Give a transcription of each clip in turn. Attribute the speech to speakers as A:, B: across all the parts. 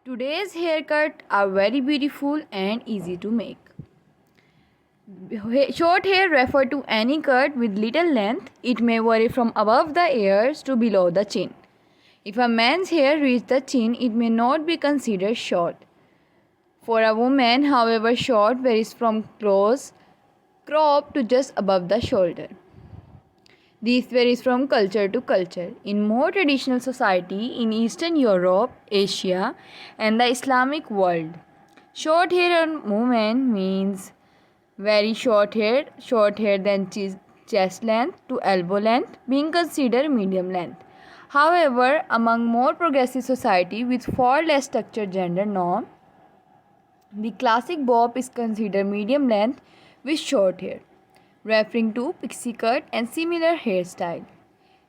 A: Today's haircut are very beautiful and easy to make. Short hair refer to any cut with little length. It may vary from above the ears to below the chin. If a man's hair reaches the chin, it may not be considered short. For a woman, however, short varies from close crop to just above the shoulder. This varies from culture to culture. In more traditional society in Eastern Europe, Asia, and the Islamic world, short hair on women means very short hair than chest length to elbow length, being considered medium length. However, among more progressive society with far less structured gender norm, the classic bob is considered medium length with short hair, referring to pixie cut and similar hairstyle.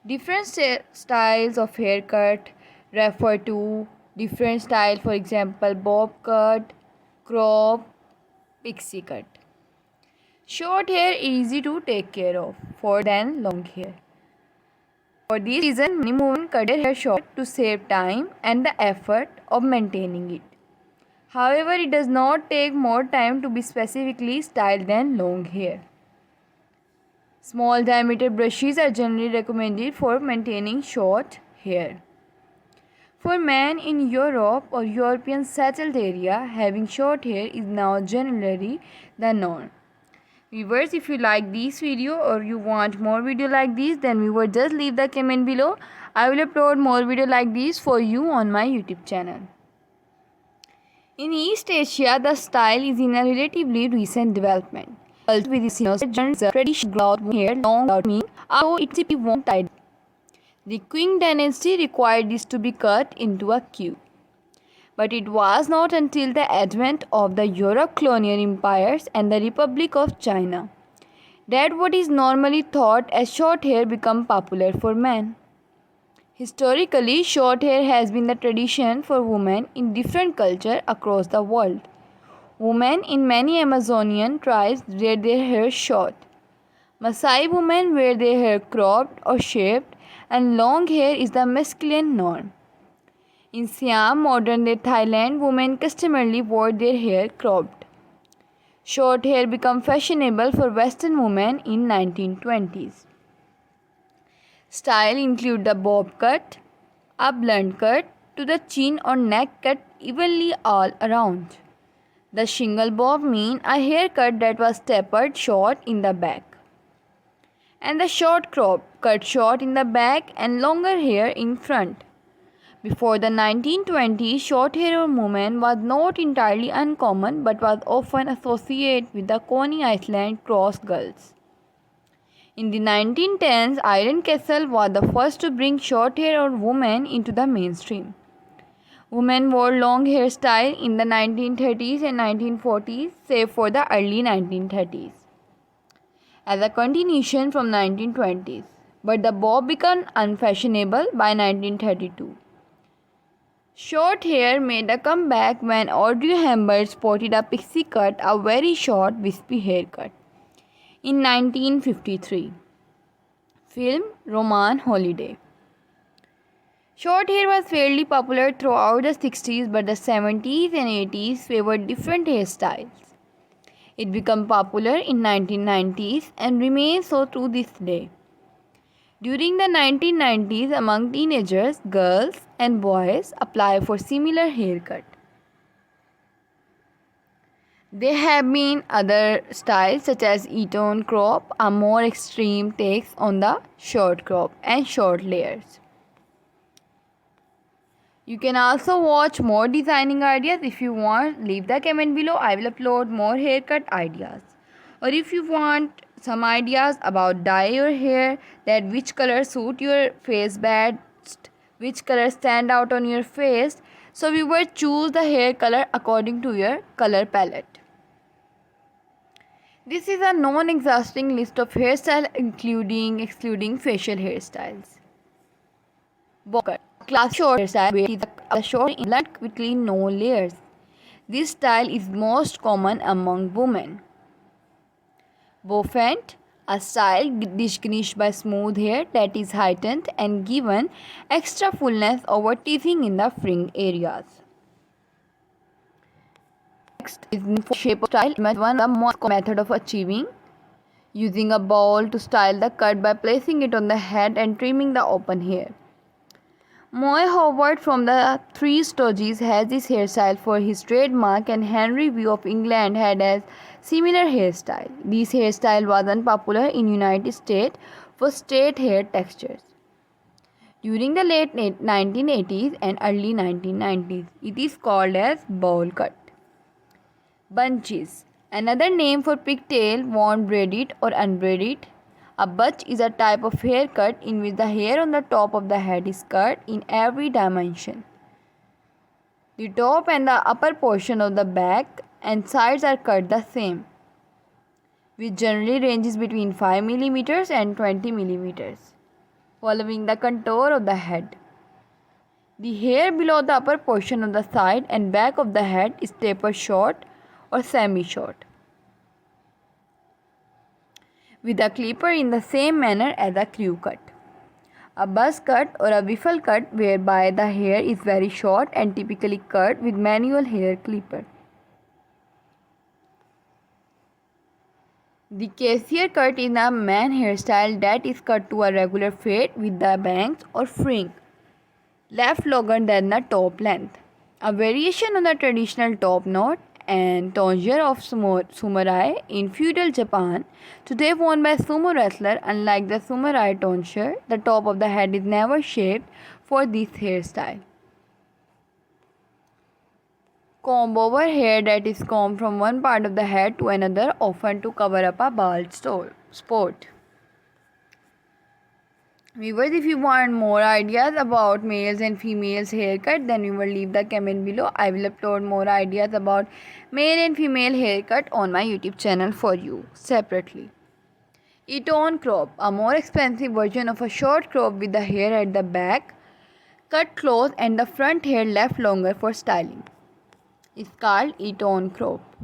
A: Different styles of haircut refer to different style, for example, bob cut, crop, pixie cut. Short hair is easy to take care of for than long hair. For this reason, many women cut their hair short to save time and the effort of maintaining it. However, it does not take more time to be specifically styled than long hair. Small diameter brushes are generally recommended for maintaining short hair. For men in Europe or European settled area, having short hair is now generally the norm. Viewers, if you like this video or you want more video like this, then viewers just leave the comment below. I will upload more video like this for you on my YouTube channel. In East Asia, the style is in a relatively recent development. Also, with this traditional hair long without me, although it won't tied. The Qing dynasty required this to be cut into a queue. But it was not until the advent of the Europe colonial empires and the Republic of China that what is normally thought as short hair became popular for men. Historically, short hair has been the tradition for women in different cultures across the world. Women in many Amazonian tribes wear their hair short. Maasai women wear their hair cropped or shaved, and long hair is the masculine norm. In Siam, modern-day Thailand, women customarily wore their hair cropped. Short hair became fashionable for Western women in 1920s. Style include the bob cut, a blunt cut to the chin or neck cut evenly all around. The shingle bob mean a haircut that was tapered short in the back. And the short crop cut short in the back and longer hair in front. Before the 1920s, short hair on women was not entirely uncommon but was often associated with the Coney Island cross girls. In the 1910s, Irene Castle was the first to bring short hair on women into the mainstream. Women wore long hairstyle in the 1930s and 1940s, save for the early 1930s, as a continuation from 1920s. But the bob became unfashionable by 1932. Short hair made a comeback when Audrey Hepburn sported a pixie cut, a very short, wispy haircut, in 1953. Film Roman Holiday. Short hair was fairly popular throughout the 60s, but the 70s and 80s favored different hairstyles. It became popular in 1990s and remains so to this day. During the 1990s, among teenagers, girls and boys apply for similar haircut. There have been other styles such as Eton crop, a more extreme takes on the short crop and short layers. You can also watch more designing ideas. If you want, leave the comment below. I will upload more haircut ideas. Or if you want some ideas about dye your hair, that which color suit your face best, which color stand out on your face, so we will choose the hair color according to your color palette. This is a non-exhausting list of hairstyles excluding facial hairstyles. Bob cut. Classic short hairstyle where the short blunt quickly no layers. This style is most common among women. Bouffant, a style distinguished by smooth hair that is heightened and given extra fullness over teething in the fringe areas. Next is shape of style. One the most common method of achieving using a ball to style the cut by placing it on the head and trimming the open hair. Moy Howard from the Three Stooges has this hairstyle for his trademark, and Henry V of England had a similar hairstyle. This hairstyle was unpopular in United States for straight hair textures. During the late 1980s and early 1990s, it is called as bowl cut. Bunches. Another name for pigtail worn braided or unbraided. A bunch is a type of haircut in which the hair on the top of the head is cut in every dimension. The top and the upper portion of the back and sides are cut the same, which generally ranges between 5 mm and 20 mm, following the contour of the head. The hair below the upper portion of the side and back of the head is tapered short or semi-short, with a clipper in the same manner as a crew cut. A buzz cut or a wiffle cut, whereby the hair is very short and typically cut with manual hair clipper. The Cassier cut is a man hairstyle that is cut to a regular fade with the bangs or fringe left longer than the top length. A variation on the traditional top knot and tonsure of samurai in feudal Japan, today worn by sumo wrestler. Unlike the samurai tonsure, the top of the head is never shaved for this hairstyle. Comb over hair that is combed from one part of the head to another, often to cover up a bald spot. Viewers, if you want more ideas about males and females haircut, then we will leave the comment below. I will upload more ideas about male and female haircut on my YouTube channel for you separately. Eton crop, a more expensive version of a short crop with the hair at the back cut close and the front hair left longer for styling, is called Eton crop.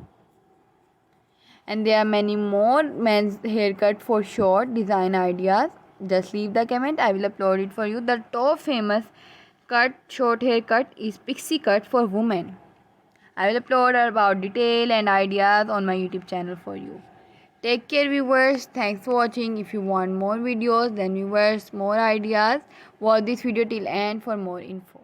A: And there are many more men's haircut for short design ideas. Just leave the comment, I will upload it for you. The top famous short haircut is pixie cut for women. I will upload about detail and ideas on my YouTube channel for you. Take care viewers, thanks for watching. If you want more videos, then viewers, more ideas, watch this video till end for more info.